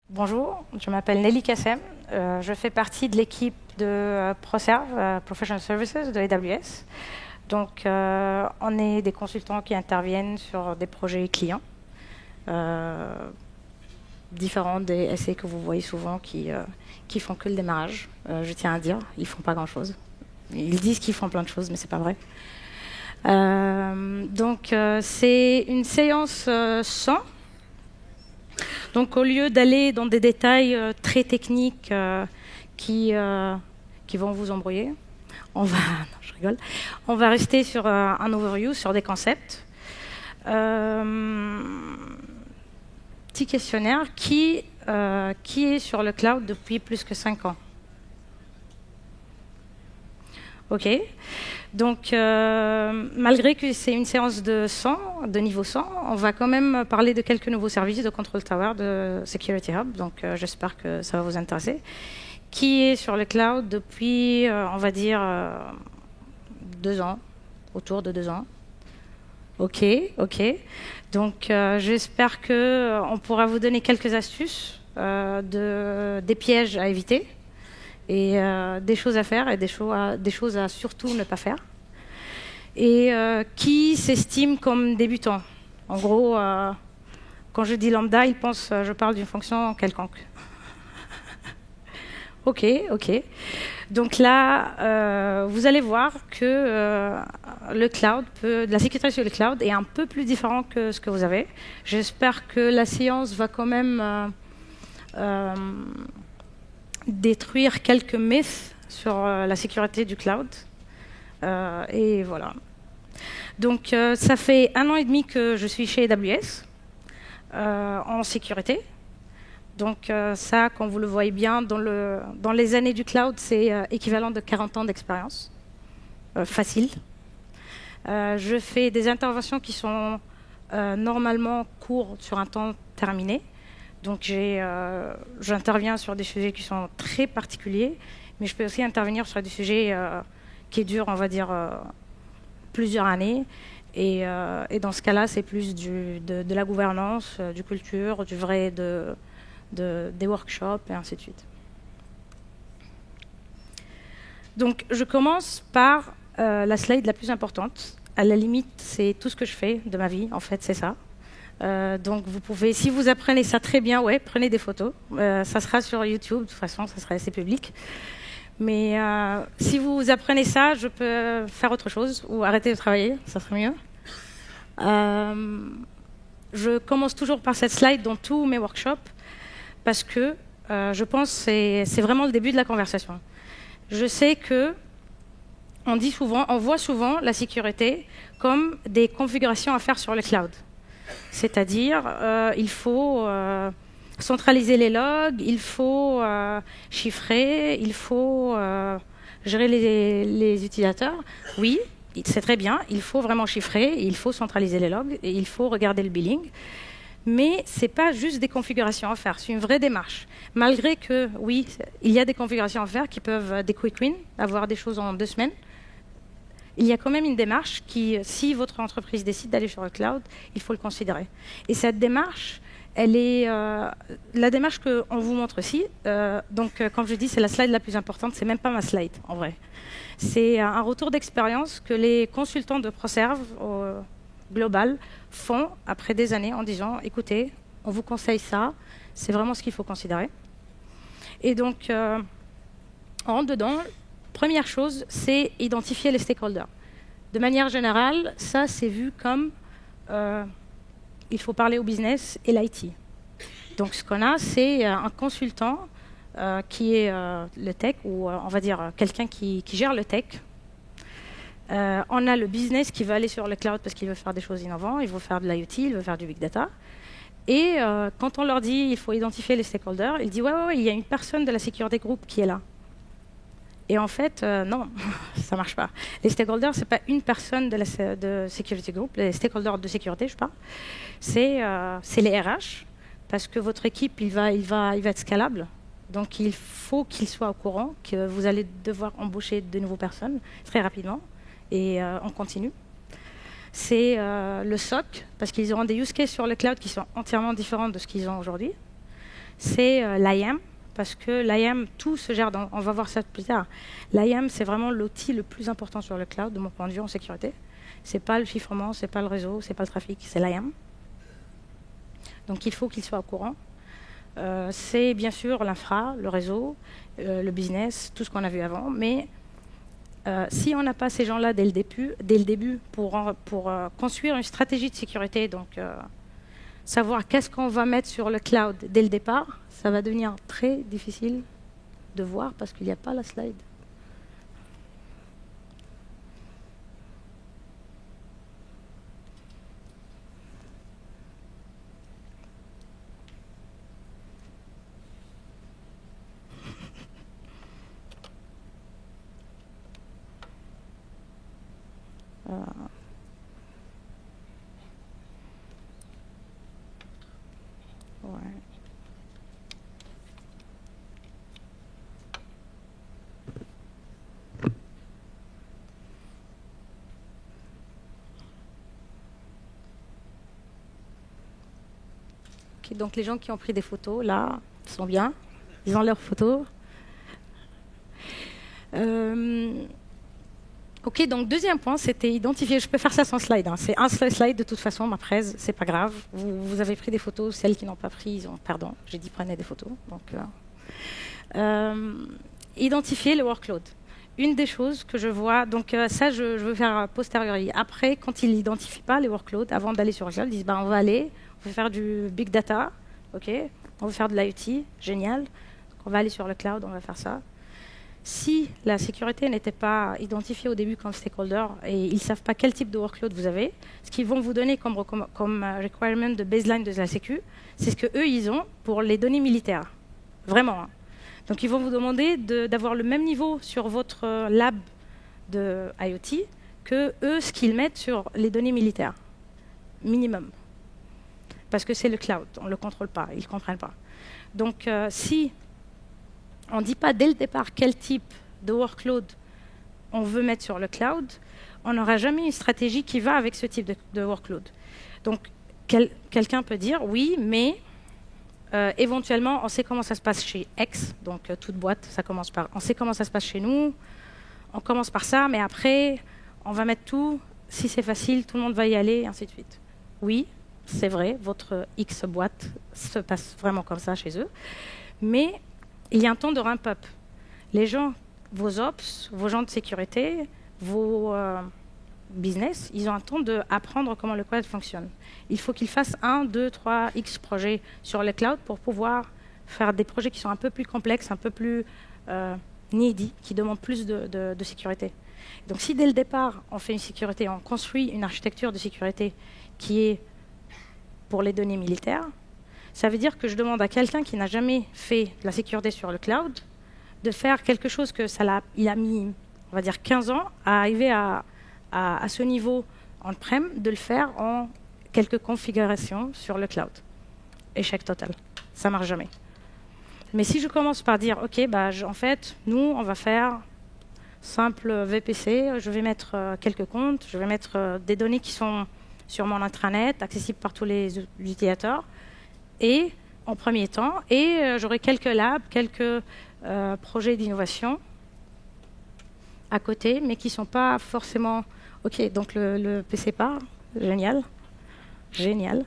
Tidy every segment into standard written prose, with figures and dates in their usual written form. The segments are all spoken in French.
Bonjour, je m'appelle Nelly Kassem. Je fais partie de l'équipe de ProServe, Professional Services de AWS. Donc, on est des consultants qui interviennent sur des projets clients, différents des SE que vous voyez souvent qui font que le démarrage. Je tiens à dire, ils font pas grand-chose. Ils disent qu'ils font plein de choses, mais c'est pas vrai. Donc, c'est une séance sans. Donc, au lieu d'aller dans des détails très techniques qui vont vous embrouiller, on va, non, je rigole, on va rester sur un overview, sur des concepts. Petit questionnaire, qui est sur le cloud depuis plus que 5 ans? OK. Donc, malgré que c'est une séance de niveau 100, on va quand même parler de quelques nouveaux services de Control Tower, de Security Hub. Donc, j'espère que ça va vous intéresser. Qui est sur le cloud depuis, on va dire, 2 ans, autour de 2 ans. OK. Donc, j'espère qu'on pourra vous donner quelques astuces des pièges à éviter. Et des choses à faire et des choses à surtout ne pas faire. Et qui s'estime comme débutant. En gros, quand je dis lambda, il pense je parle d'une fonction quelconque. OK. Donc là, vous allez voir que le cloud la sécurité sur le cloud est un peu plus différent que ce que vous avez. J'espère que la séance va quand même détruire quelques mythes sur la sécurité du cloud. Et voilà. Donc, ça fait 1 an et demi que je suis chez AWS en sécurité. Donc, ça, quand vous le voyez bien, dans les années du cloud, c'est équivalent de 40 ans d'expérience. Facile. Je fais des interventions qui sont normalement courtes sur un temps terminé. Donc, j'interviens sur des sujets qui sont très particuliers, mais je peux aussi intervenir sur des sujets qui durent, on va dire, plusieurs années. Et dans ce cas-là, c'est plus de la gouvernance, du culture, du vrai, des workshops, et ainsi de suite. Donc, je commence par la slide la plus importante. À la limite, c'est tout ce que je fais de ma vie, en fait, c'est ça. Donc vous pouvez, si vous apprenez ça très bien, ouais, prenez des photos. Ça sera sur YouTube, de toute façon, ça sera assez public. Mais si vous apprenez ça, je peux faire autre chose ou arrêter de travailler, ça serait mieux. Je commence toujours par cette slide dans tous mes workshops parce que je pense que c'est vraiment le début de la conversation. Je sais que on voit souvent la sécurité comme des configurations à faire sur le cloud. C'est-à-dire, il faut centraliser les logs, il faut chiffrer, il faut gérer les utilisateurs. Oui, c'est très bien, il faut vraiment chiffrer, il faut centraliser les logs, et il faut regarder le billing. Mais ce n'est pas juste des configurations à faire, c'est une vraie démarche. Malgré que, oui, il y a des configurations à faire qui peuvent, des quick wins, avoir des choses en 2 semaines. Il y a quand même une démarche qui, si votre entreprise décide d'aller sur le cloud, il faut le considérer. Et cette démarche, elle est la démarche qu'on vous montre ici. Donc, comme je dis, c'est la slide la plus importante. C'est même pas ma slide, en vrai. C'est un retour d'expérience que les consultants de ProServe global font après des années en disant, écoutez, on vous conseille ça. C'est vraiment ce qu'il faut considérer. Et donc, en rentre dedans. Première chose, c'est identifier les stakeholders. De manière générale, ça, c'est vu comme il faut parler au business et l'IT. Donc, ce qu'on a, c'est un consultant qui est le tech, ou on va dire quelqu'un qui gère le tech. On a le business qui veut aller sur le cloud parce qu'il veut faire des choses innovantes, il veut faire de l'IoT, il veut faire du big data. Et quand on leur dit il faut identifier les stakeholders, ils disent ouais, il y a une personne de la sécurité groupe qui est là. Et en fait, non, ça ne marche pas. Les stakeholders, ce n'est pas une personne de Security Group. Les stakeholders de sécurité, je parle. C'est les RH, parce que votre équipe, il va être scalable. Donc, il faut qu'ils soient au courant que vous allez devoir embaucher de nouvelles personnes très rapidement. Et on continue. C'est le SOC, parce qu'ils auront des use cases sur le cloud qui sont entièrement différents de ce qu'ils ont aujourd'hui. c'est l'IAM, parce que l'IAM, tout se gère on va voir ça plus tard. L'IAM, c'est vraiment l'outil le plus important sur le cloud, de mon point de vue, en sécurité. C'est pas le chiffrement, c'est pas le réseau, c'est pas le trafic, c'est l'IAM. Donc il faut qu'il soit au courant. C'est bien sûr l'infra, le réseau, le business, tout ce qu'on a vu avant, mais si on n'a pas ces gens-là dès le début pour construire une stratégie de sécurité, donc savoir qu'est-ce qu'on va mettre sur le cloud dès le départ, ça va devenir très difficile de voir parce qu'il n'y a pas la slide. Ouais. Okay, donc les gens qui ont pris des photos, là, sont bien. Ils ont leurs photos. Ok, donc deuxième point, c'était identifier. Je peux faire ça sans slide. Hein. C'est un seul slide de toute façon, ma presse, c'est pas grave. Vous avez pris des photos, celles qui n'ont pas pris, ils ont. Pardon, j'ai dit prenez des photos. Donc, identifier le workload. Une des choses que je vois, donc ça je veux faire a posteriori. Après, quand ils n'identifient pas les workloads, avant d'aller sur le cloud, ils disent on va faire du big data, ok, on va faire de l'IoT, génial. Donc, on va aller sur le cloud, on va faire ça. Si la sécurité n'était pas identifiée au début comme stakeholder et ils ne savent pas quel type de workload vous avez, ce qu'ils vont vous donner comme requirement de baseline de la sécu, c'est ce qu'eux, ils ont pour les données militaires. Vraiment. Hein. Donc, ils vont vous demander d'avoir le même niveau sur votre lab de IoT que eux, ce qu'ils mettent sur les données militaires. Minimum. Parce que c'est le cloud, on ne le contrôle pas, ils ne comprennent pas. Donc, si on ne dit pas dès le départ quel type de workload on veut mettre sur le cloud, on n'aura jamais une stratégie qui va avec ce type de workload. Donc, quelqu'un peut dire, oui, mais éventuellement, on sait comment ça se passe chez X, donc toute boîte, ça commence par, on sait comment ça se passe chez nous, on commence par ça, mais après, on va mettre tout, si c'est facile, tout le monde va y aller, et ainsi de suite. Oui, c'est vrai, votre X boîte se passe vraiment comme ça chez eux, mais il y a un temps de ramp-up. Les gens, vos ops, vos gens de sécurité, vos business, ils ont un temps d'apprendre comment le cloud fonctionne. Il faut qu'ils fassent 1, 2, 3, X projets sur le cloud pour pouvoir faire des projets qui sont un peu plus complexes, un peu plus needy, qui demandent plus de sécurité. Donc si dès le départ, on fait une sécurité, on construit une architecture de sécurité qui est pour les données militaires, ça veut dire que je demande à quelqu'un qui n'a jamais fait de la sécurité sur le cloud de faire quelque chose que il a mis, on va dire, 15 ans à arriver à ce niveau on-prem, de le faire en quelques configurations sur le cloud. Échec total. Ça ne marche jamais. Mais si je commence par dire, OK, en fait, nous, on va faire simple VPC, je vais mettre quelques comptes, je vais mettre des données qui sont sur mon intranet, accessibles par tous les utilisateurs, et en premier temps, et j'aurai quelques labs, quelques projets d'innovation à côté, mais qui ne sont pas forcément... OK, donc le PC part, génial. Génial.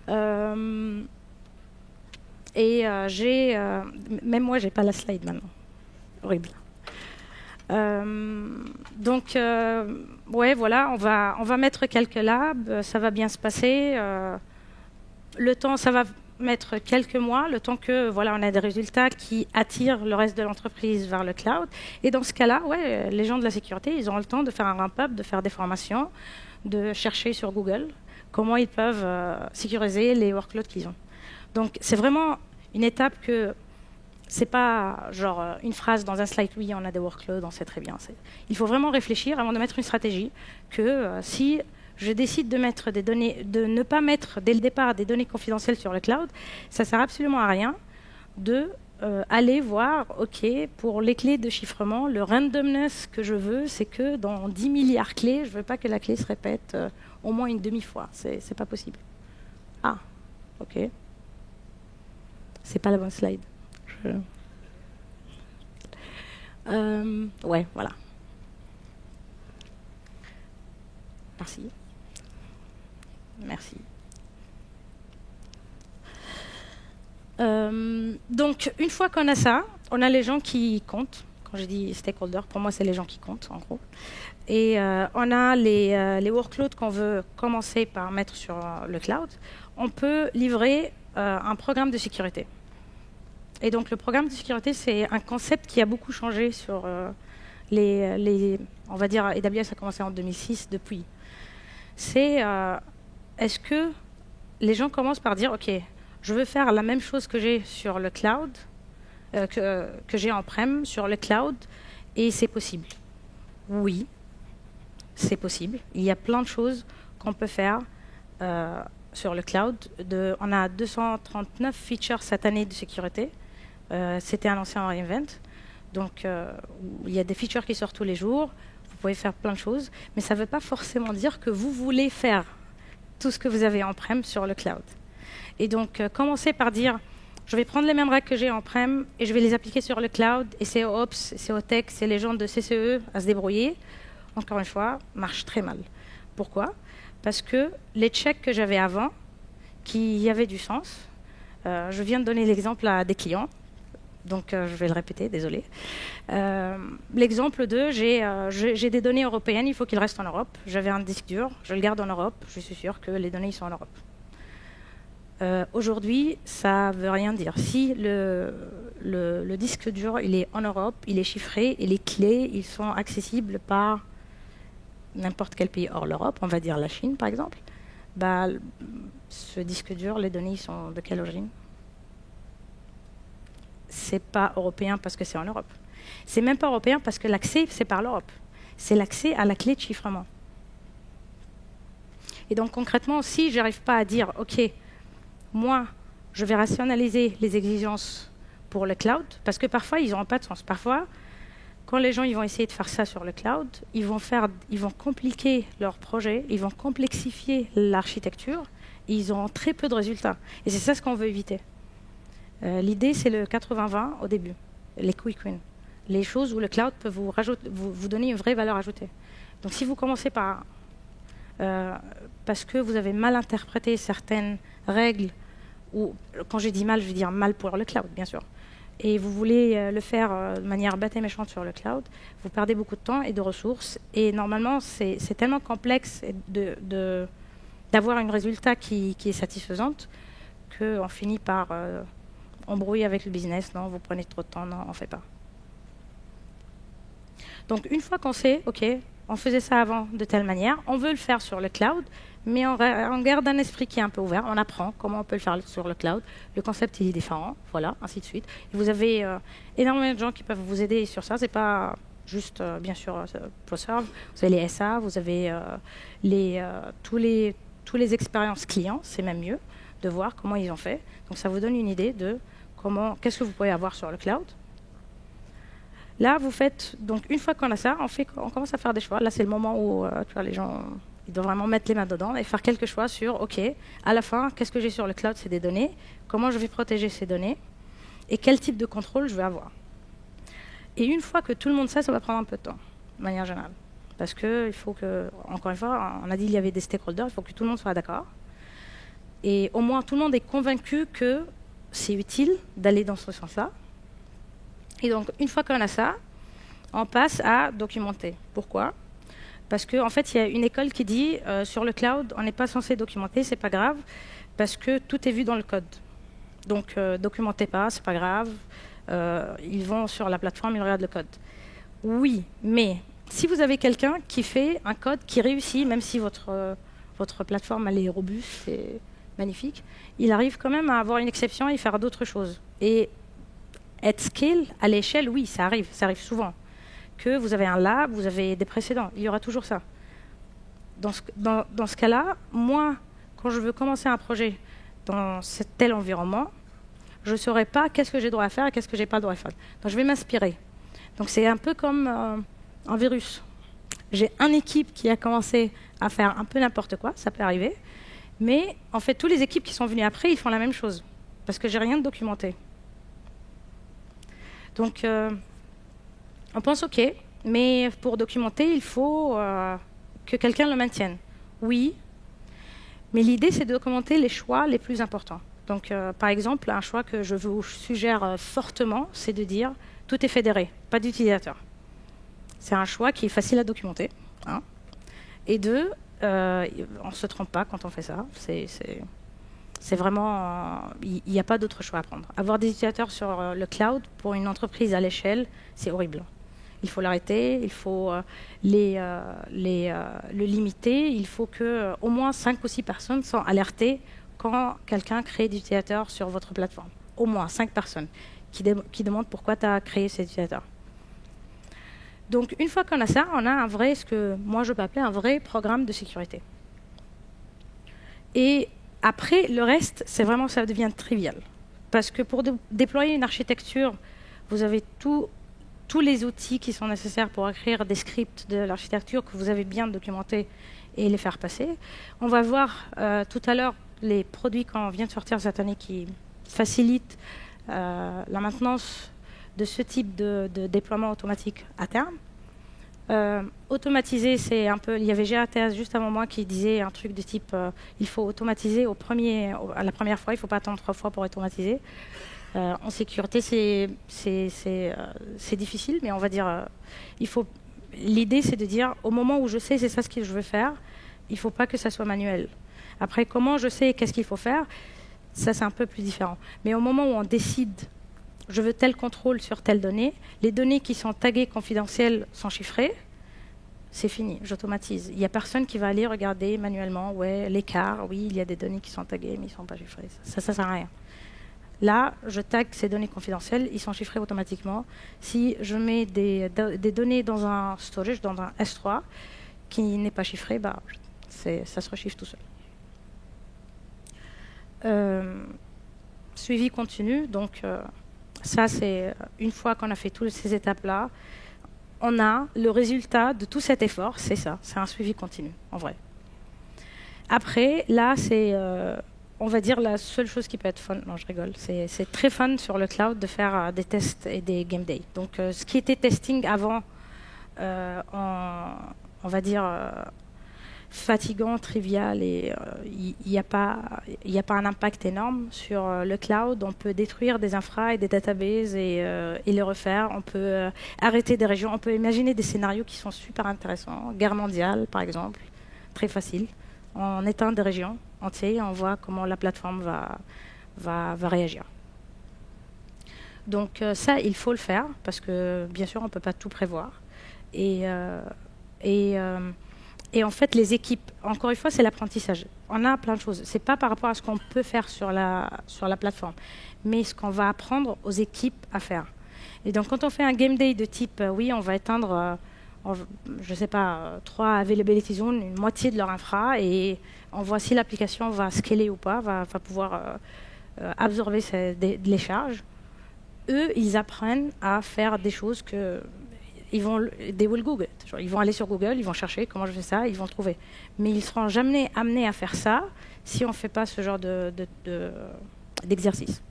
Même moi, je n'ai pas la slide maintenant. Horrible. Donc, ouais, voilà, on va mettre quelques labs, ça va bien se passer. Le temps, ça va mettre quelques mois, le temps que voilà, on a des résultats qui attirent le reste de l'entreprise vers le cloud. Et dans ce cas-là, ouais, les gens de la sécurité, ils auront le temps de faire un ramp-up, de faire des formations, de chercher sur Google comment ils peuvent sécuriser les workloads qu'ils ont. Donc, c'est vraiment une étape que c'est pas genre une phrase dans un slide, oui, on a des workloads, on sait très bien. Il faut vraiment réfléchir avant de mettre une stratégie que si je décide de mettre des données, de ne pas mettre dès le départ des données confidentielles sur le cloud, ça ne sert absolument à rien de aller voir, OK, pour les clés de chiffrement, le randomness que je veux, c'est que dans 10 milliards de clés, je ne veux pas que la clé se répète au moins une demi-fois. C'est pas possible. Ah, OK. C'est pas la bonne slide. Ouais, voilà. Merci. Merci. Donc, une fois qu'on a ça, on a les gens qui comptent. Quand je dis stakeholder, pour moi, c'est les gens qui comptent, en gros. Et on a les workloads qu'on veut commencer par mettre sur le cloud. On peut livrer un programme de sécurité. Et donc, le programme de sécurité, c'est un concept qui a beaucoup changé sur on va dire, AWS a commencé en 2006, depuis. C'est, est-ce que les gens commencent par dire, OK, je veux faire la même chose que j'ai sur le cloud, que j'ai en-prem sur le cloud, et c'est possible. Oui, c'est possible. Il y a plein de choses qu'on peut faire sur le cloud. On a 239 features cette année de sécurité. C'était annoncé en reInvent. Donc, il y a des features qui sortent tous les jours. Vous pouvez faire plein de choses. Mais ça ne veut pas forcément dire que vous voulez faire tout ce que vous avez en-prem sur le cloud. Et donc, commencez par dire, je vais prendre les mêmes règles que j'ai en-prem et je vais les appliquer sur le cloud. Et c'est aux Ops, c'est aux Tech, c'est les gens de CCE à se débrouiller. Encore une fois, marche très mal. Pourquoi? Parce que les checks que j'avais avant, qui avaient du sens, je viens de donner l'exemple à des clients. Donc, je vais le répéter, désolé. L'exemple 2, j'ai des données européennes, il faut qu'ils restent en Europe. J'avais un disque dur, je le garde en Europe, je suis sûr que les données sont en Europe. Aujourd'hui, ça ne veut rien dire. Si le disque dur il est en Europe, il est chiffré et les clés ils sont accessibles par n'importe quel pays hors l'Europe, on va dire la Chine par exemple, bah, ce disque dur, les données sont de quelle origine? C'est pas européen parce que c'est en Europe. C'est même pas européen parce que l'accès, c'est par l'Europe. C'est l'accès à la clé de chiffrement. Et donc concrètement, si je n'arrive pas à dire, OK, moi, je vais rationaliser les exigences pour le cloud, parce que parfois, ils n'auront pas de sens. Parfois, quand les gens ils vont essayer de faire ça sur le cloud, ils vont compliquer leur projet, ils vont complexifier l'architecture, et ils auront très peu de résultats. Et c'est ça ce qu'on veut éviter. L'idée, c'est le 80-20 au début, les quick wins, les choses où le cloud peut vous donner une vraie valeur ajoutée. Donc si vous commencez par parce que vous avez mal interprété certaines règles, ou quand j'ai dit mal, je veux dire mal pour le cloud, bien sûr, et vous voulez le faire de manière bête et méchante sur le cloud, vous perdez beaucoup de temps et de ressources, et normalement, c'est tellement complexe d'avoir un résultat qui est satisfaisante qu'on finit par embrouiller avec le business. Non, vous prenez trop de temps, non, on ne fait pas. Donc, une fois qu'on sait, OK, on faisait ça avant de telle manière, on veut le faire sur le cloud, mais on garde un esprit qui est un peu ouvert, on apprend comment on peut le faire sur le cloud, le concept il est différent, voilà, ainsi de suite. Et vous avez énormément de gens qui peuvent vous aider sur ça, c'est pas juste, bien sûr, ProServe, vous avez les SA, vous avez tous les expériences clients, c'est même mieux de voir comment ils ont fait. Donc ça vous donne une idée de qu'est-ce que vous pouvez avoir sur le cloud. Là, vous faites, donc une fois qu'on a ça, on commence à faire des choix. Là, c'est le moment où tu vois, les gens ils doivent vraiment mettre les mains dedans et faire quelques choix sur, OK, à la fin, qu'est-ce que j'ai sur le cloud? C'est des données. Comment je vais protéger ces données? Et quel type de contrôle je vais avoir? Et une fois que tout le monde sait, ça va prendre un peu de temps, de manière générale. Parce qu'il faut que, encore une fois, on a dit qu'il y avait des stakeholders, il faut que tout le monde soit d'accord. Et au moins, tout le monde est convaincu que c'est utile d'aller dans ce sens-là. Et donc, une fois qu'on a ça, on passe à documenter. Pourquoi? Parce qu'en fait, il y a une école qui dit sur le cloud, on n'est pas censé documenter, c'est pas grave, parce que tout est vu dans le code. Donc, documentez pas, c'est pas grave. Ils vont sur la plateforme, ils regardent le code. Oui, mais si vous avez quelqu'un qui fait un code qui réussit, même si votre plateforme elle est robuste et magnifique, il arrive quand même à avoir une exception et faire d'autres choses. Et at scale, à l'échelle, oui, ça arrive souvent. Que vous avez un lab, vous avez des précédents, il y aura toujours ça. Dans ce cas-là, moi, quand je veux commencer un projet dans tel environnement, je ne saurais pas qu'est-ce que j'ai droit à faire et qu'est-ce que j'ai pas le droit à faire. Donc je vais m'inspirer. Donc c'est un peu comme un virus. J'ai une équipe qui a commencé à faire un peu n'importe quoi, ça peut arriver, mais en fait, toutes les équipes qui sont venues après, ils font la même chose. parce que j'ai rien documenté. Donc, on pense OK, mais pour documenter, il faut que quelqu'un le maintienne. Oui, mais l'idée, c'est de documenter les choix les plus importants. Donc, par exemple, un choix que je vous suggère fortement, c'est de dire tout est fédéré, pas d'utilisateur. C'est un choix qui est facile à documenter. Hein. Et deux, on ne se trompe pas quand on fait ça. C'est vraiment... Il n'y a pas d'autre choix à prendre. Avoir des utilisateurs sur le cloud, pour une entreprise à l'échelle, c'est horrible. Il faut l'arrêter, il faut le limiter, il faut qu'au moins 5 ou 6 personnes soient alertées quand quelqu'un crée des utilisateurs sur votre plateforme. Au moins 5 personnes qui demandent pourquoi tu as créé ces utilisateurs. Donc, une fois qu'on a ça, on a un vrai, ce que moi je peux appeler un vrai programme de sécurité. Et après, le reste, c'est vraiment, ça devient trivial. Parce que pour déployer une architecture, vous avez tous les outils qui sont nécessaires pour écrire des scripts de l'architecture que vous avez bien documentés et les faire passer. On va voir tout à l'heure les produits qu'on vient de sortir cette année qui facilitent la maintenance de ce type de déploiement automatique à terme. Automatiser, c'est un peu... Il y avait GRTS juste avant moi qui disait un truc du type il faut automatiser à la première fois, il ne faut pas attendre 3 fois pour automatiser. En sécurité, c'est difficile, mais on va dire... L'idée, c'est de dire, au moment où je sais c'est ça ce que je veux faire, il ne faut pas que ça soit manuel. Après, comment je sais qu'est-ce qu'il faut faire, ça, c'est un peu plus différent. Mais au moment où on décide je veux tel contrôle sur telle donnée, les données qui sont taguées confidentielles sont chiffrées, c'est fini, j'automatise. Il n'y a personne qui va aller regarder manuellement, ouais, l'écart, oui, il y a des données qui sont taguées, mais ils ne sont pas chiffrées. Ça ne sert à rien. Là, je tag ces données confidentielles, ils sont chiffrés automatiquement. Si je mets des données dans un storage, dans un S3, qui n'est pas chiffré, bah, ça se rechiffre tout seul. Suivi continu, donc... ça, c'est une fois qu'on a fait toutes ces étapes-là, on a le résultat de tout cet effort, c'est ça, c'est un suivi continu, en vrai. Après, là, c'est, on va dire, la seule chose qui peut être fun, non, je rigole, c'est très fun sur le cloud de faire des tests et des game days. Donc, ce qui était testing avant, on va dire... fatigant, trivial et il n'y a pas un impact énorme sur le cloud. On peut détruire des infras et des databases et les refaire. On peut arrêter des régions. On peut imaginer des scénarios qui sont super intéressants. Guerre mondiale, par exemple, très facile. On éteint des régions entières et on voit comment la plateforme va réagir. Donc ça, il faut le faire parce que, bien sûr, on ne peut pas tout prévoir. Et en fait, les équipes, encore une fois, c'est l'apprentissage. On a plein de choses. Ce n'est pas par rapport à ce qu'on peut faire sur la plateforme, mais ce qu'on va apprendre aux équipes à faire. Et donc, quand on fait un game day de type, oui, on va éteindre, je ne sais pas, 3 availability zones, une moitié de leur infra, et on voit si l'application va scaler ou pas, va pouvoir absorber les charges. Eux, ils apprennent à faire des choses que... they will Google. Ils vont aller sur Google, ils vont chercher comment je fais ça, ils vont le trouver. Mais ils ne seront jamais amenés à faire ça si on ne fait pas ce genre d'exercice.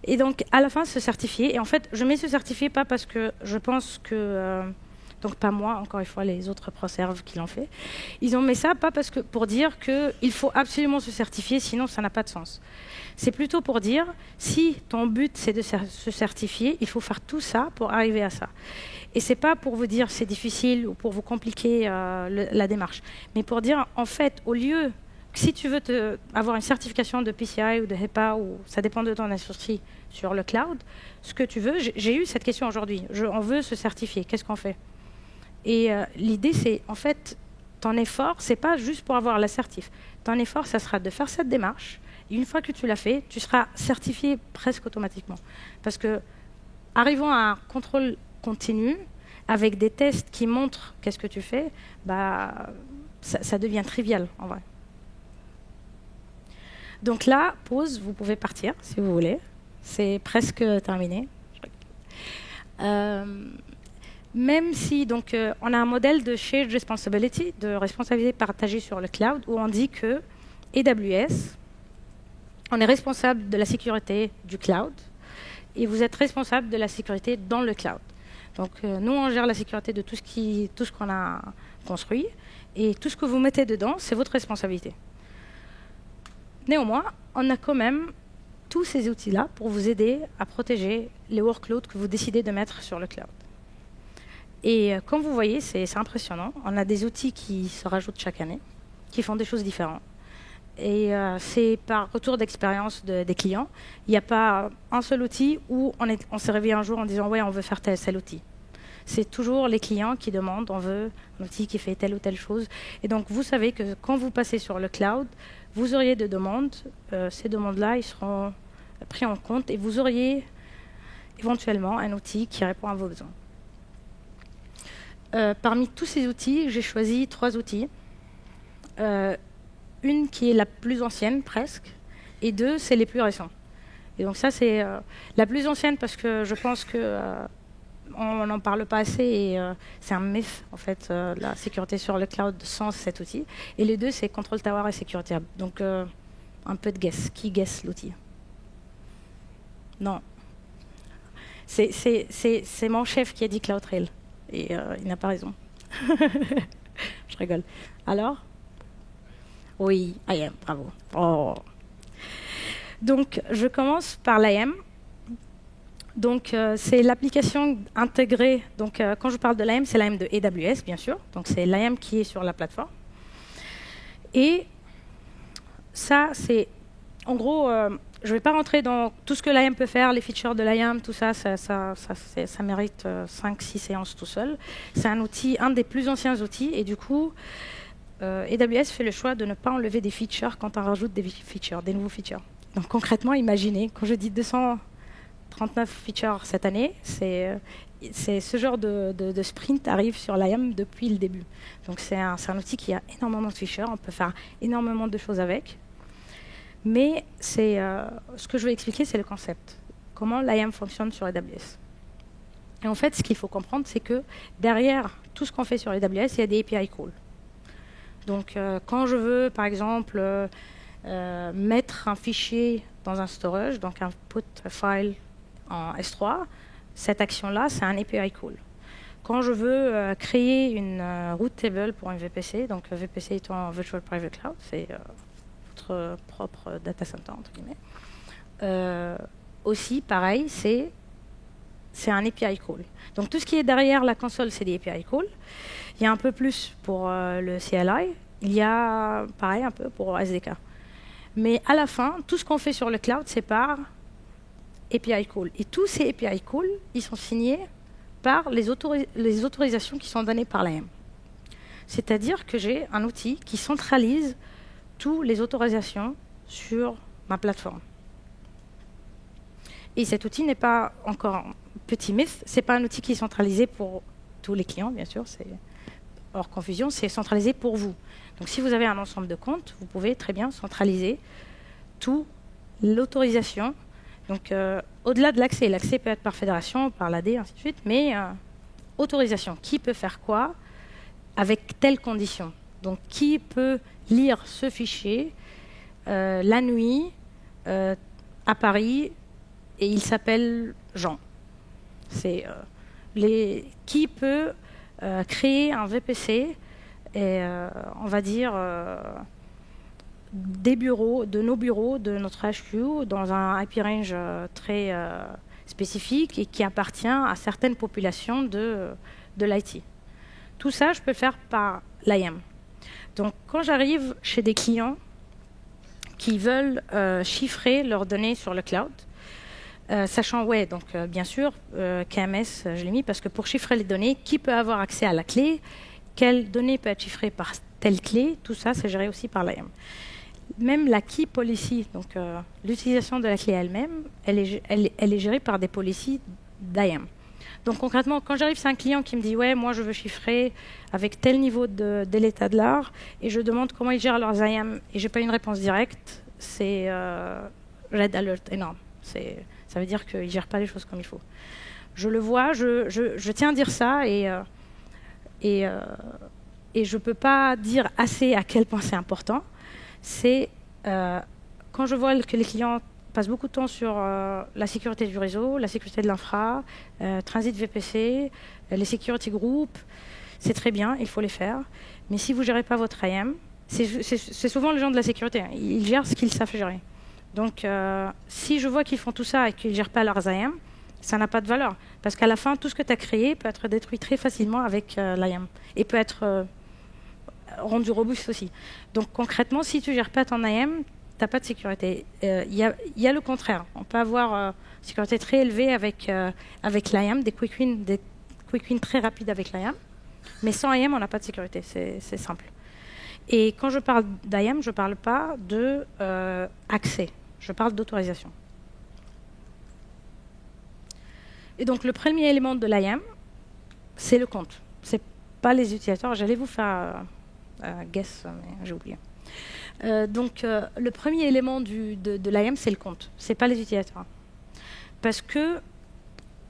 Et donc, à la fin, se certifier. Et en fait, je mets se certifier pas parce que je pense que... donc, pas moi, encore une fois, les autres ProServe qui l'ont fait. Ils ont mis ça pas parce que pour dire qu'il faut absolument se certifier, sinon ça n'a pas de sens. C'est plutôt pour dire, si ton but c'est de se certifier, il faut faire tout ça pour arriver à ça. Et ce n'est pas pour vous dire c'est difficile ou pour vous compliquer la démarche, mais pour dire, en fait, au lieu, si tu veux avoir une certification de PCI ou de HEPA, ou ça dépend de ton industrie sur le cloud, ce que tu veux, j'ai eu cette question aujourd'hui, on veut se certifier, qu'est-ce qu'on fait? Et l'idée, c'est, en fait, ton effort, ce n'est pas juste pour avoir la certif. Ton effort, ça sera de faire cette démarche. Et une fois que tu l'as fait, tu seras certifié presque automatiquement. Parce que, arrivant à un contrôle continu, avec des tests qui montrent qu'est-ce que tu fais, bah, ça devient trivial, en vrai. Donc là, pause, vous pouvez partir, si vous voulez. C'est presque terminé. Même si donc, on a un modèle de shared responsibility, de responsabilité partagée sur le cloud, où on dit que AWS, On est responsable de la sécurité du cloud et vous êtes responsable de la sécurité dans le cloud. Donc, nous, on gère la sécurité de tout ce qu'on a construit et tout ce que vous mettez dedans, c'est votre responsabilité. Néanmoins, on a quand même tous ces outils-là pour vous aider à protéger les workloads que vous décidez de mettre sur le cloud. Et comme vous voyez, c'est impressionnant. On a des outils qui se rajoutent chaque année, qui font des choses différentes. Et c'est par retour d'expérience des clients. Il n'y a pas un seul outil où on s'est réveillé un jour en disant « ouais, on veut faire tel outil ». C'est toujours les clients qui demandent « on veut un outil qui fait telle ou telle chose ». Et donc, vous savez que quand vous passez sur le cloud, vous auriez des demandes. Ces demandes-là, ils seront pris en compte et vous auriez éventuellement un outil qui répond à vos besoins. Parmi tous ces outils, j'ai choisi 3 outils. Une qui est la plus ancienne, presque, et 2, c'est les plus récents. Et donc ça, c'est la plus ancienne parce que je pense que on n'en parle pas assez et c'est un mythe, en fait, la sécurité sur le cloud sans cet outil. Et les 2, c'est Control Tower et Security Hub. Donc, un peu de guess. Qui guess l'outil? Non. C'est mon chef qui a dit CloudTrail. Et il n'a pas raison. Je rigole. Alors? Oui, IAM, bravo. Oh. Donc, je commence par l'IAM. Donc, c'est l'application intégrée. Donc, quand je parle de l'IAM, c'est l'IAM de AWS, bien sûr. Donc, c'est l'IAM qui est sur la plateforme. Et ça, c'est... En gros, je ne vais pas rentrer dans tout ce que l'IAM peut faire, les features de l'IAM, tout ça, ça mérite 5-6 séances tout seul. C'est un outil, un des plus anciens outils. Et du coup, AWS fait le choix de ne pas enlever des features quand on rajoute des features, des nouveaux features. Donc, concrètement, imaginez, quand je dis 239 features cette année, c'est ce genre de sprint arrive sur l'IAM depuis le début. Donc c'est un outil qui a énormément de features, on peut faire énormément de choses avec. Mais ce que je vais expliquer, c'est le concept. Comment l'IAM fonctionne sur AWS. Et en fait, ce qu'il faut comprendre, c'est que derrière tout ce qu'on fait sur AWS, il y a des API calls. Donc quand je veux, par exemple, mettre un fichier dans un storage, donc un put file en S3, cette action-là, c'est un API call. Quand je veux créer une route table pour un VPC, donc VPC étant Virtual Private Cloud, c'est votre propre data center, entre guillemets. Aussi, pareil, c'est un API call. Donc tout ce qui est derrière la console, c'est des API calls. Il y a un peu plus pour le CLI. Il y a, pareil, un peu pour SDK. Mais à la fin, tout ce qu'on fait sur le cloud, c'est par API call. Et tous ces API calls, ils sont signés par les autorisations qui sont données par l'IAM. C'est-à-dire que j'ai un outil qui centralise toutes les autorisations sur ma plateforme. Et cet outil n'est pas encore un petit mythe, ce n'est pas un outil qui est centralisé pour tous les clients, bien sûr, c'est hors confusion, c'est centralisé pour vous. Donc si vous avez un ensemble de comptes, vous pouvez très bien centraliser toute l'autorisation. Donc au-delà de l'accès, l'accès peut être par fédération, par l'AD, ainsi de suite, mais autorisation, qui peut faire quoi avec telles conditions. Donc qui peut lire ce fichier la nuit à Paris et il s'appelle Jean. C'est qui peut créer un VPC et on va dire des bureaux, de nos bureaux, de notre HQ dans un IP range très spécifique et qui appartient à certaines populations de l'IT. Tout ça, je peux le faire par l'IAM. Donc, quand j'arrive chez des clients qui veulent chiffrer leurs données sur le cloud, sachant, ouais, donc bien sûr, KMS, je l'ai mis parce que pour chiffrer les données, qui peut avoir accès à la clé, quelles données peut être chiffrées par telle clé, tout ça, c'est géré aussi par l'IAM. Même la key policy, donc l'utilisation de la clé elle-même, elle est gérée par des policies d'IAM. Donc concrètement, quand j'arrive, c'est un client qui me dit « ouais, moi je veux chiffrer avec tel niveau de l'état de l'art » et je demande comment ils gèrent leurs IAM et je n'ai pas une réponse directe, c'est red alert énorme. Ça veut dire qu'ils ne gèrent pas les choses comme il faut. Je le vois, je tiens à dire ça et je ne peux pas dire assez à quel point c'est important. C'est quand je vois que les clients passent beaucoup de temps sur la sécurité du réseau, la sécurité de l'infra, Transit VPC, les security groups, c'est très bien, il faut les faire. Mais si vous ne gérez pas votre IAM, c'est souvent les gens de la sécurité, hein, ils gèrent ce qu'ils savent gérer. Donc, si je vois qu'ils font tout ça et qu'ils ne gèrent pas leurs IAM, ça n'a pas de valeur. Parce qu'à la fin, tout ce que tu as créé peut être détruit très facilement avec l'IAM. Et peut être rendu robuste aussi. Donc, concrètement, si tu ne gères pas ton IAM, tu n'as pas de sécurité. Il y a le contraire. On peut avoir une sécurité très élevée avec l'IAM, des quick wins très rapides avec l'IAM. Mais sans IAM, on n'a pas de sécurité. C'est simple. Et quand je parle d'IAM, je ne parle pas d'accès. Je parle d'autorisation. Et donc, le premier élément de l'IAM, c'est le compte. Ce n'est pas les utilisateurs. J'allais vous faire guess, mais j'ai oublié. Le premier élément de l'IAM, c'est le compte. Ce n'est pas les utilisateurs. Parce que,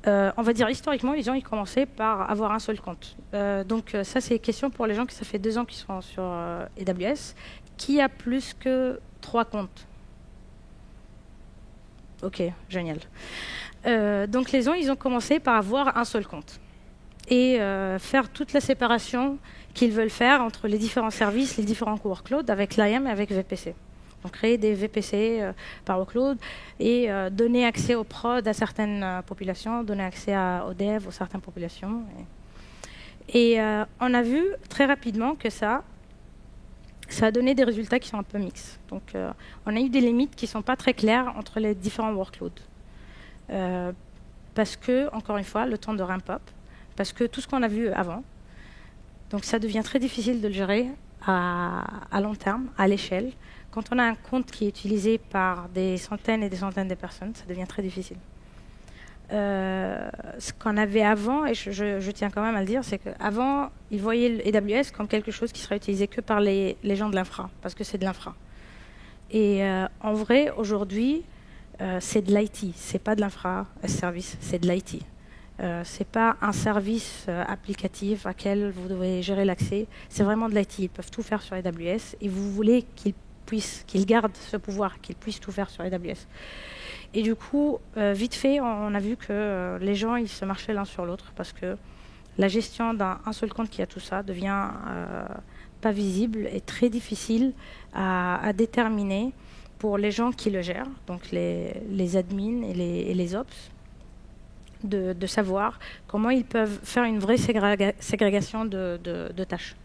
on va dire historiquement, les gens ils commençaient par avoir un seul compte. Ça, c'est une question pour les gens qui ça fait 2 ans qu'ils sont sur AWS. Qui a plus que 3 comptes? Ok, génial. Donc les gens, ils ont commencé par avoir un seul compte et faire toute la séparation qu'ils veulent faire entre les différents services, les différents workloads avec l'IAM et avec VPC. Donc créer des VPC par workload et donner accès aux prod à certaines populations, donner accès aux devs, aux certaines populations. Et on a vu très rapidement que ça a donné des résultats qui sont un peu mixtes. Donc on a eu des limites qui ne sont pas très claires entre les différents workloads. Parce que, encore une fois, le temps de ramp-up, parce que tout ce qu'on a vu avant, donc ça devient très difficile de le gérer à long terme, à l'échelle. Quand on a un compte qui est utilisé par des centaines et des centaines de personnes, ça devient très difficile. Ce qu'on avait avant, et je tiens quand même à le dire, c'est qu'avant, ils voyaient l'AWS comme quelque chose qui serait utilisé que par les gens de l'infra, parce que c'est de l'infra. Et en vrai, aujourd'hui, c'est de l'IT, c'est pas de l'infra service, c'est de l'IT. C'est pas un service applicatif à quel vous devez gérer l'accès, c'est vraiment de l'IT. Ils peuvent tout faire sur AWS et vous voulez qu'ils gardent ce pouvoir, qu'ils puissent tout faire sur AWS. Et du coup, vite fait, on a vu que les gens ils se marchaient l'un sur l'autre parce que la gestion d'un seul compte qui a tout ça devient pas visible et très difficile à déterminer pour les gens qui le gèrent, donc les admins et les ops, de savoir comment ils peuvent faire une vraie ségrégation de tâches.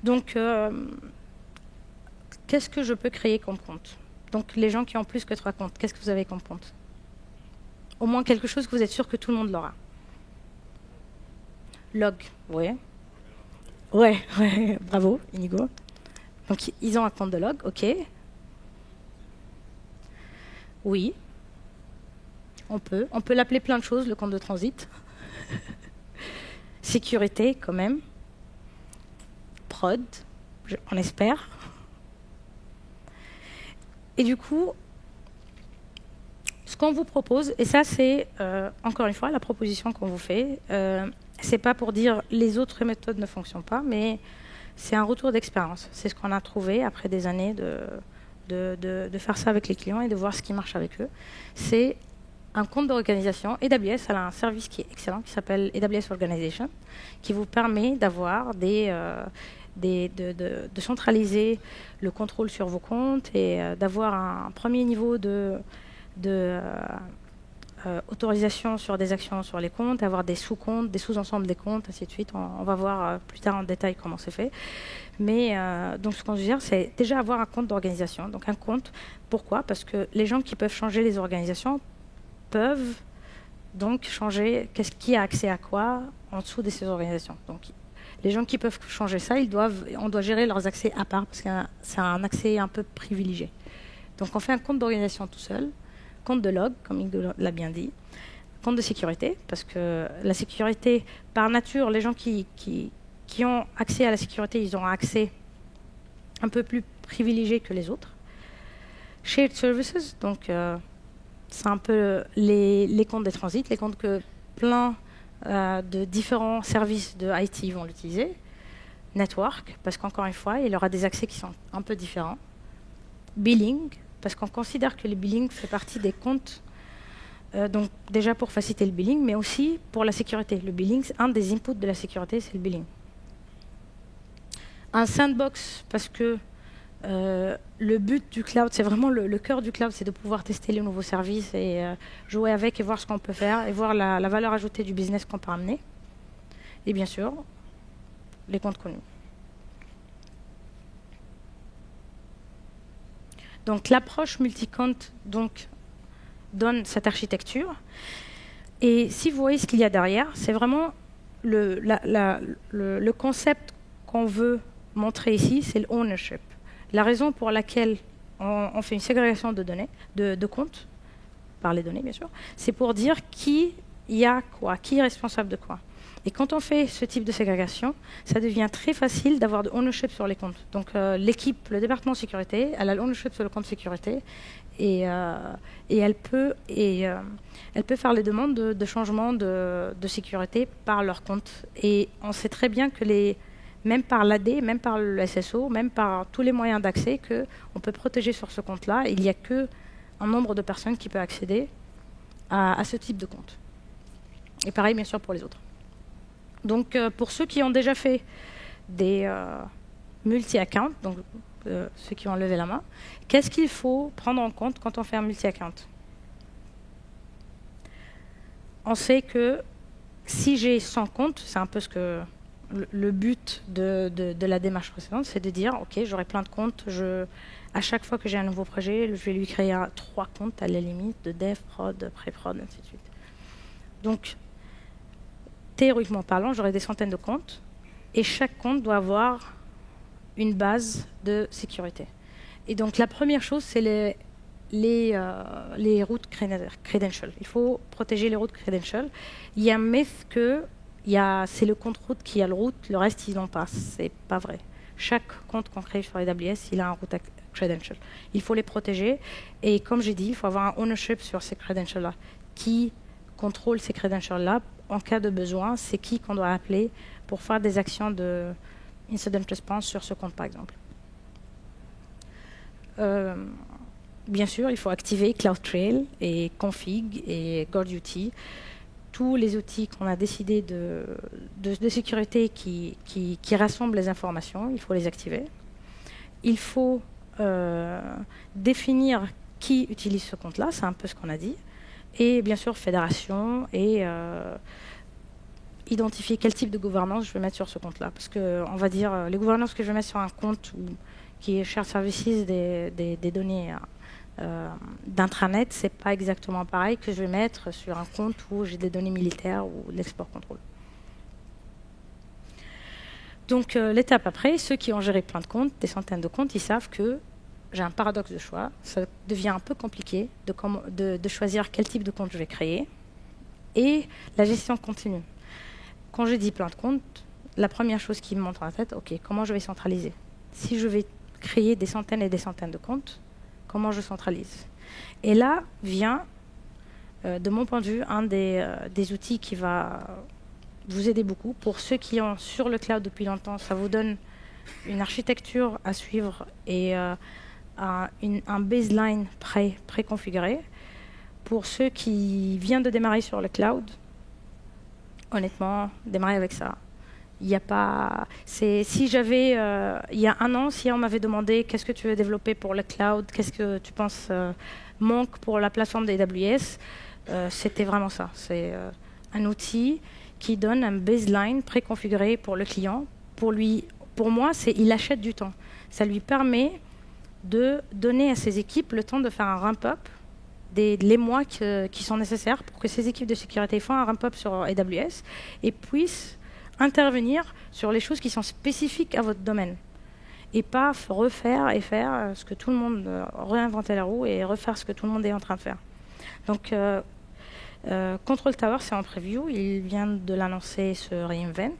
Donc, qu'est-ce que je peux créer comme compte? Donc, les gens qui ont plus que 3 comptes, qu'est-ce que vous avez comme compte? Au moins quelque chose que vous êtes sûr que tout le monde l'aura. Log, oui. Ouais, bravo, Inigo. Donc, ils ont un compte de log, ok. Oui. On peut l'appeler plein de choses, le compte de transit. Sécurité, quand même. Prod, on espère. Et du coup, ce qu'on vous propose, et ça c'est, encore une fois, la proposition qu'on vous fait, c'est pas pour dire les autres méthodes ne fonctionnent pas, mais c'est un retour d'expérience. C'est ce qu'on a trouvé après des années de faire ça avec les clients et de voir ce qui marche avec eux. C'est un compte d'organisation. AWS elle a un service qui est excellent, qui s'appelle AWS Organization, qui vous permet d'avoir de centraliser le contrôle sur vos comptes et d'avoir un premier niveau autorisation sur des actions sur les comptes, avoir des sous-comptes, des sous-ensembles des comptes, ainsi de suite. On va voir plus tard en détail comment c'est fait. Mais donc ce qu'on veut dire, c'est déjà avoir un compte d'organisation. Donc un compte, pourquoi? Parce que les gens qui peuvent changer les organisations peuvent donc changer qui a accès à quoi en dessous de ces organisations. Donc les gens qui peuvent changer ça, on doit gérer leurs accès à part parce que c'est un accès un peu privilégié. Donc on fait un compte d'organisation tout seul, compte de log, comme Ingo l'a bien dit, compte de sécurité, parce que la sécurité, par nature, les gens qui ont accès à la sécurité, ils ont un accès un peu plus privilégié que les autres. Shared services, donc c'est un peu les comptes des transits, les comptes que plein de différents services de IT vont l'utiliser. Network, parce qu'encore une fois, il aura des accès qui sont un peu différents. Billing, parce qu'on considère que le billing fait partie des comptes, donc déjà pour faciliter le billing, mais aussi pour la sécurité. Le billing, un des inputs de la sécurité, c'est le billing. Un sandbox, parce que le but du cloud, c'est vraiment le cœur du cloud, c'est de pouvoir tester les nouveaux services et jouer avec et voir ce qu'on peut faire et voir la valeur ajoutée du business qu'on peut amener. Et bien sûr, les comptes connus. Donc l'approche multi-compte donne cette architecture. Et si vous voyez ce qu'il y a derrière, c'est vraiment le concept qu'on veut montrer ici, c'est l'ownership. La raison pour laquelle on fait une ségrégation de données, de comptes, par les données bien sûr, c'est pour dire qui y a quoi, qui est responsable de quoi. Et quand on fait ce type de ségrégation, ça devient très facile d'avoir de ownership sur les comptes. Donc l'équipe, le département sécurité, elle a l'ownership sur le compte sécurité et elle peut faire les demandes de changement de sécurité par leur compte. Et on sait très bien que même par l'AD, même par le SSO, même par tous les moyens d'accès qu'on peut protéger sur ce compte-là, il n'y a qu'un nombre de personnes qui peuvent accéder à ce type de compte. Et pareil, bien sûr, pour les autres. Donc, pour ceux qui ont déjà fait des multi-accounts, donc ceux qui ont levé la main, qu'est-ce qu'il faut prendre en compte quand on fait un multi-account? On sait que si j'ai 100 comptes, c'est un peu ce que le but de la démarche précédente, c'est de dire, OK, j'aurai plein de comptes, à chaque fois que j'ai un nouveau projet, je vais lui créer 3 comptes à la limite, de dev, prod, pré-prod, ainsi de suite. Donc, théoriquement parlant, j'aurai des centaines de comptes et chaque compte doit avoir une base de sécurité. Et donc la première chose, c'est les routes credentials. Il faut protéger les routes credentials. Il y a un mythe que c'est le compte route qui a le route, le reste ils n'ont pas. C'est pas vrai. Chaque compte qu'on crée sur AWS, il a un route credential. Il faut les protéger et comme j'ai dit, il faut avoir un ownership sur ces credentials-là. Qui contrôle ces credentials-là? En cas de besoin, c'est qui qu'on doit appeler pour faire des actions de incident response sur ce compte, par exemple. Bien sûr, il faut activer CloudTrail et Config et GuardDuty. Tous les outils qu'on a décidé de sécurité qui rassemblent les informations, il faut les activer. Il faut définir qui utilise ce compte-là, c'est un peu ce qu'on a dit. Et bien sûr, fédération et identifier quel type de gouvernance je vais mettre sur ce compte-là. Parce qu'on va dire, les gouvernances que je vais mettre sur un compte qui est Shared Services des données d'intranet, c'est pas exactement pareil que je vais mettre sur un compte où j'ai des données militaires ou de l'export contrôle. Donc l'étape après, ceux qui ont géré plein de comptes, des centaines de comptes, ils savent que j'ai un paradoxe de choix. Ça devient un peu compliqué de choisir quel type de compte je vais créer. Et la gestion continue. Quand je dis plein de comptes, la première chose qui me monte dans la tête, OK, comment je vais centraliser? Si je vais créer des centaines et des centaines de comptes, comment je centralise? Et là vient, de mon point de vue, un des outils qui va vous aider beaucoup. Pour ceux qui ont sur le cloud depuis longtemps, ça vous donne une architecture à suivre et un baseline préconfiguré. Pour ceux qui viennent de démarrer sur le cloud, honnêtement, démarrer avec ça. Il n'y a pas. Si j'avais, il y a un an, si on m'avait demandé qu'est-ce que tu veux développer pour le cloud, qu'est-ce que tu penses manque pour la plateforme d'AWS, c'était vraiment ça. C'est un outil qui donne un baseline préconfiguré pour le client. Pour moi, il achète du temps. Ça lui permet de donner à ses équipes le temps de faire un ramp-up les mois qui sont nécessaires pour que ces équipes de sécurité fassent un ramp-up sur AWS et puissent intervenir sur les choses qui sont spécifiques à votre domaine et pas refaire et faire ce que tout le monde réinventer la roue et refaire ce que tout le monde est en train de faire. Donc Control Tower, c'est en preview, il vient de l'annoncer, ce reInvent.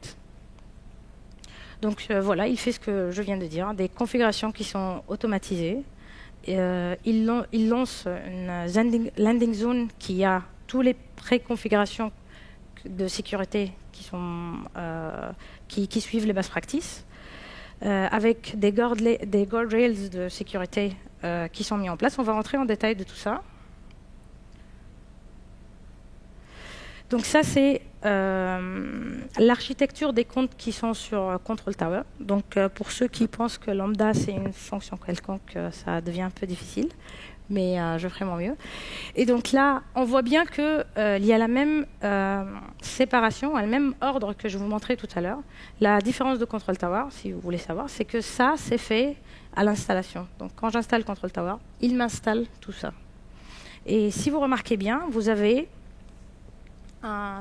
Donc voilà, il fait ce que je viens de dire, des configurations qui sont automatisées. Il lance une landing zone qui a toutes les préconfigurations de sécurité qui suivent les best practices. avec des guardrails de sécurité qui sont mis en place. On va rentrer en détail de tout ça. Donc ça, c'est l'architecture des comptes qui sont sur Control Tower. Donc pour ceux qui pensent que lambda, c'est une fonction quelconque, ça devient un peu difficile, mais je ferai mon mieux. Et donc là, on voit bien qu'il y a la même séparation, le même ordre que je vous montrais tout à l'heure. La différence de Control Tower, si vous voulez savoir, c'est que ça, c'est fait à l'installation. Donc quand j'installe Control Tower, il m'installe tout ça. Et si vous remarquez bien, vous avez un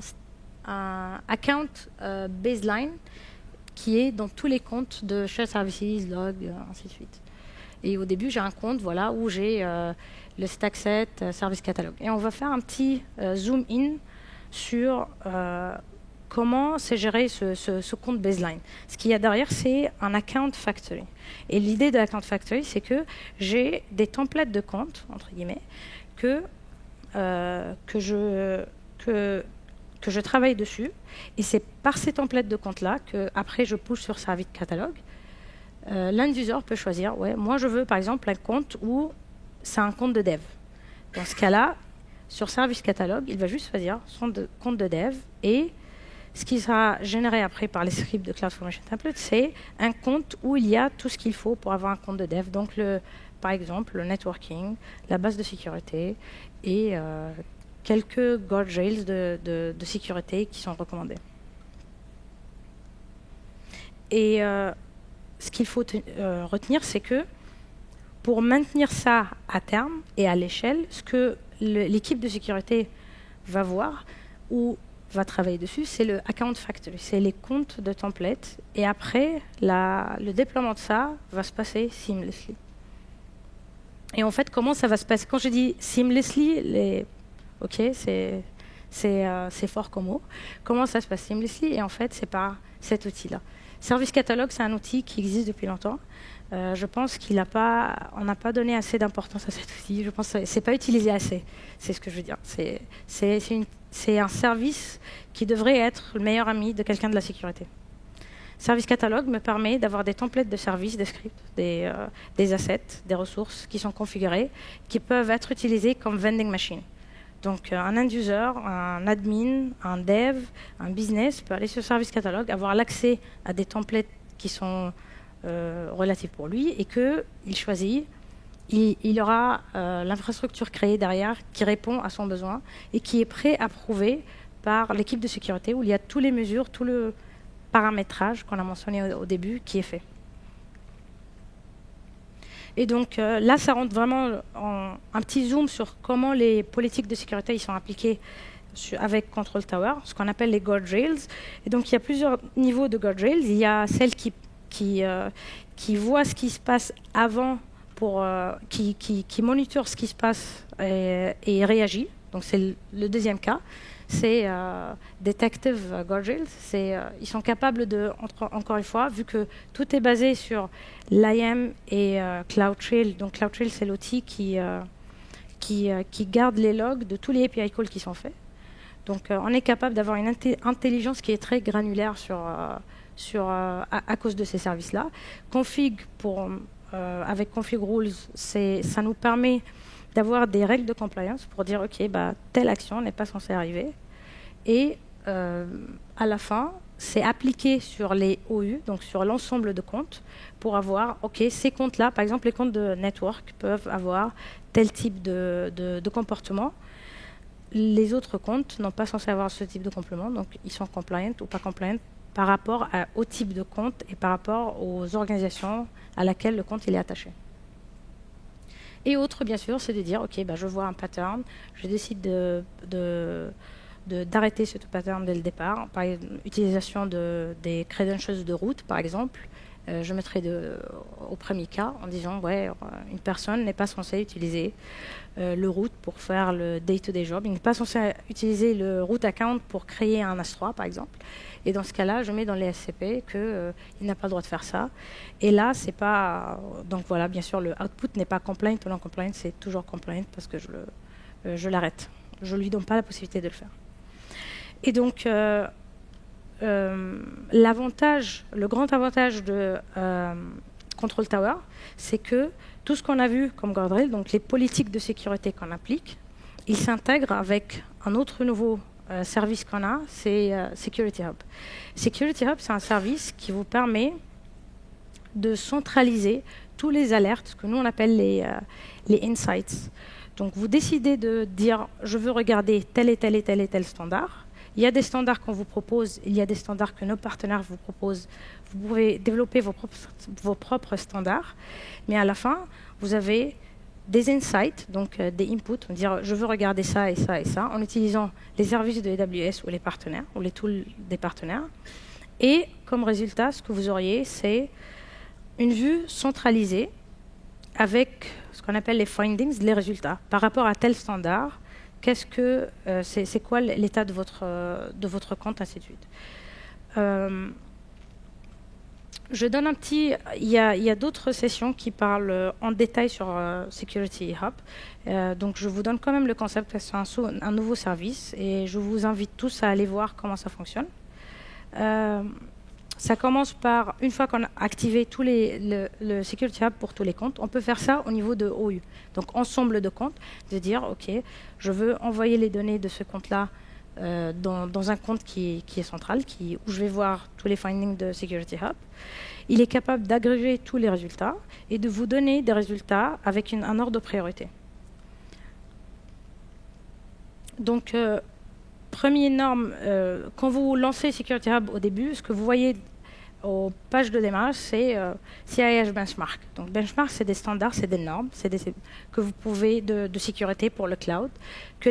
account baseline qui est dans tous les comptes de Share Services, Log, ainsi de suite. Et au début, j'ai un compte voilà, où j'ai le stackset, service catalogue. Et on va faire un petit zoom in sur comment c'est géré ce compte baseline. Ce qu'il y a derrière, c'est un account factory. Et l'idée de l'account factory, c'est que j'ai des templates de comptes, entre guillemets, que je travaille dessus. Et c'est par ces templates de comptes-là qu'après, je push sur service catalogue. L'end-user peut choisir, ouais, moi je veux par exemple un compte où c'est un compte de dev. Dans ce cas-là, sur Service Catalogue, il va juste choisir son compte de dev et ce qui sera généré après par les scripts de CloudFormation Template, c'est un compte où il y a tout ce qu'il faut pour avoir un compte de dev. Donc, par exemple, le networking, la base de sécurité et quelques guardrails de sécurité qui sont recommandés. Et ce qu'il faut retenir, c'est que pour maintenir ça à terme et à l'échelle, ce que l'équipe de sécurité va voir ou va travailler dessus, c'est le account factory, c'est les comptes de templates. Et après, le déploiement de ça va se passer seamlessly. Et en fait, comment ça va se passer? Quand je dis seamlessly, ok, c'est fort comme mot. Comment ça se passe seamlessly? Et en fait, c'est par cet outil-là. Service Catalogue, c'est un outil qui existe depuis longtemps. Je pense qu'on n'a pas donné assez d'importance à cet outil. Je pense que ce n'est pas utilisé assez. C'est ce que je veux dire. C'est un service qui devrait être le meilleur ami de quelqu'un de la sécurité. Service Catalogue me permet d'avoir des templates de services, des scripts, des assets, des ressources qui sont configurées, qui peuvent être utilisées comme vending machine. Donc un end-user, un admin, un dev, un business peut aller sur Service Catalogue, avoir l'accès à des templates qui sont relatifs pour lui et qu'il choisit. Il aura l'infrastructure créée derrière qui répond à son besoin et qui est pré-approuvée par l'équipe de sécurité où il y a toutes les mesures, tout le paramétrage qu'on a mentionné au début qui est fait. Et donc là, ça rentre vraiment un petit zoom sur comment les politiques de sécurité ils sont appliquées avec Control Tower, ce qu'on appelle les guardrails. Et donc il y a plusieurs niveaux de guardrails. Il y a celles qui voient ce qui se passe avant, qui monitorent ce qui se passe et réagit. Donc c'est le deuxième cas. C'est Detective Guardrails. Ils sont capables de, encore une fois, vu que tout est basé sur l'IAM et CloudTrail. Donc CloudTrail, c'est l'outil qui garde les logs de tous les API calls qui sont faits. Donc on est capable d'avoir une intelligence qui est très granulaire à cause de ces services-là. Config, avec Config Rules, ça nous permet d'avoir des règles de compliance pour dire ok, telle action n'est pas censée arriver. Et à la fin, c'est appliqué sur les OU, donc sur l'ensemble de comptes, pour avoir ok, ces comptes-là, par exemple les comptes de network peuvent avoir tel type de comportement. Les autres comptes n'ont pas censé avoir ce type de complément, donc ils sont compliant ou pas compliant par rapport au type de compte et par rapport aux organisations à laquelle le compte il est attaché. Et autre, bien sûr, c'est de dire, ok, je vois un pattern, je décide d'arrêter ce pattern dès le départ, par utilisation des credentials de route, par exemple. Je mettrai au premier cas en disant, ouais, une personne n'est pas censée utiliser le root pour faire le day-to-day job. Il n'est pas censé utiliser le root account pour créer un S3, par exemple. Et dans ce cas-là, je mets dans les SCP qu'il n'a pas le droit de faire ça. Et là, c'est pas... Donc voilà, bien sûr, le output n'est pas compliant ou non compliant, c'est toujours compliant parce que je l'arrête. Je ne lui donne pas la possibilité de le faire. Et donc, le grand avantage de Control Tower, c'est que tout ce qu'on a vu comme guardrail, donc les politiques de sécurité qu'on applique, ils s'intègrent avec un autre nouveau service qu'on a, c'est Security Hub. Security Hub, c'est un service qui vous permet de centraliser tous les alertes, que nous on appelle les insights. Donc vous décidez de dire, je veux regarder tel et tel et tel et tel standard. Il y a des standards qu'on vous propose, il y a des standards que nos partenaires vous proposent. Vous pouvez développer vos propres standards, mais à la fin, vous avez des insights, donc des inputs, on dire je veux regarder ça et ça et ça, en utilisant les services de AWS ou les partenaires, ou les tools des partenaires. Et comme résultat, ce que vous auriez, c'est une vue centralisée avec ce qu'on appelle les findings, les résultats, par rapport à tel standard, c'est quoi l'état de votre compte, ainsi de suite. Je donne un petit... Il y a d'autres sessions qui parlent en détail sur Security Hub. Donc je vous donne quand même le concept, c'est un nouveau service et je vous invite tous à aller voir comment ça fonctionne. Ça commence par, une fois qu'on a activé le Security Hub pour tous les comptes, on peut faire ça au niveau de OU, donc ensemble de comptes, de dire, OK, je veux envoyer les données de ce compte-là dans un compte qui est central, où je vais voir tous les findings de Security Hub. Il est capable d'agréger tous les résultats et de vous donner des résultats avec un ordre de priorité. Donc, première norme, quand vous lancez Security Hub au début, ce que vous voyez aux pages de démarrage, c'est CIS Benchmark. Donc Benchmark, c'est des standards, c'est des normes, que vous pouvez de sécurité pour le cloud, que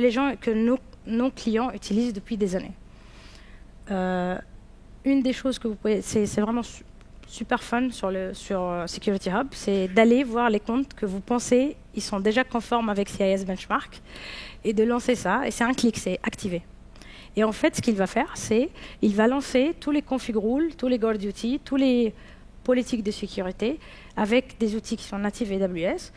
nos clients utilisent depuis des années. Une des choses que vous pouvez, c'est vraiment super fun sur Security Hub, c'est d'aller voir les comptes que vous pensez ils sont déjà conformes avec CIS Benchmark et de lancer ça. Et c'est un clic, c'est activer. Et en fait, ce qu'il va faire, c'est il va lancer tous les config rules, tous les guard duty, tous les politiques de sécurité avec des outils qui sont natifs AWS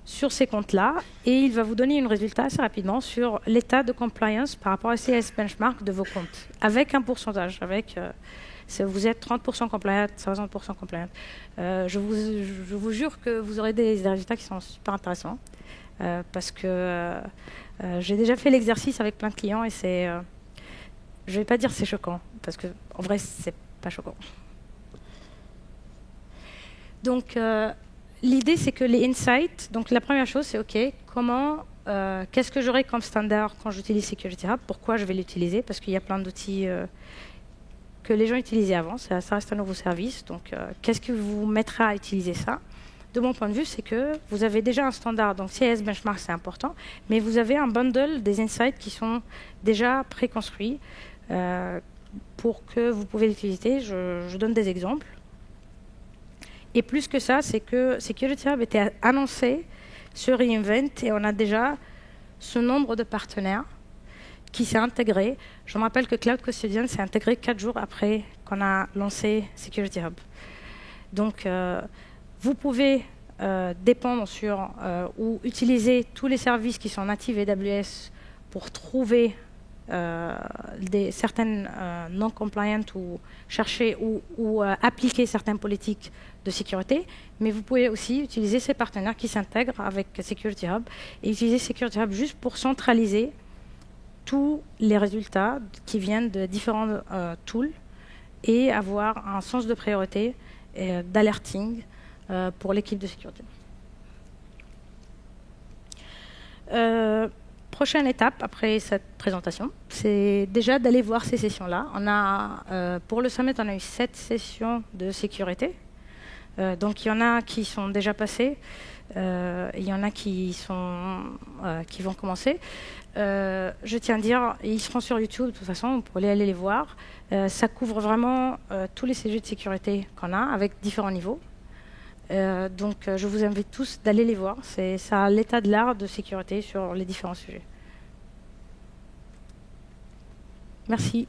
sur ces comptes-là, et il va vous donner un résultat assez rapidement sur l'état de compliance par rapport à CIS Benchmark de vos comptes, avec un pourcentage, vous êtes 30% compliant, 60% compliant. Je vous jure que vous aurez des résultats qui sont super intéressants, parce que j'ai déjà fait l'exercice avec plein de clients, et je ne vais pas dire c'est choquant, parce qu'en vrai, c'est pas choquant. Donc, l'idée, c'est que les insights, donc la première chose, c'est OK, qu'est-ce que j'aurai comme standard quand j'utilise Security Hub? Pourquoi je vais l'utiliser? Parce qu'il y a plein d'outils que les gens utilisaient avant, ça reste un nouveau service. Donc, qu'est-ce qui vous mettra à utiliser ça? De mon point de vue, c'est que vous avez déjà un standard, donc CIS Benchmark, c'est important, mais vous avez un bundle des insights qui sont déjà préconstruits pour que vous pouvez l'utiliser. Je donne des exemples. Et plus que ça, c'est que Security Hub était annoncé sur reInvent et on a déjà ce nombre de partenaires qui s'est intégré. Je me rappelle que Cloud Custodian s'est intégré 4 jours après qu'on a lancé Security Hub. Donc, vous pouvez dépendre sur ou utiliser tous les services qui sont natifs AWS pour trouver certaines non-compliant ou chercher ou appliquer certaines politiques de sécurité, mais vous pouvez aussi utiliser ces partenaires qui s'intègrent avec Security Hub et utiliser Security Hub juste pour centraliser tous les résultats qui viennent de différents tools et avoir un sens de priorité et d'alerting pour l'équipe de sécurité. Prochaine étape après cette présentation, c'est déjà d'aller voir ces sessions-là. Pour le Summit, on a eu 7 sessions de sécurité. Donc il y en a qui sont déjà passées, il y en a qui vont commencer. Je tiens à dire, ils seront sur YouTube de toute façon, vous pourrez aller les voir. Ça couvre vraiment tous les sujets de sécurité qu'on a, avec différents niveaux. Donc je vous invite tous d'aller les voir. C'est ça l'état de l'art de sécurité sur les différents sujets. Merci.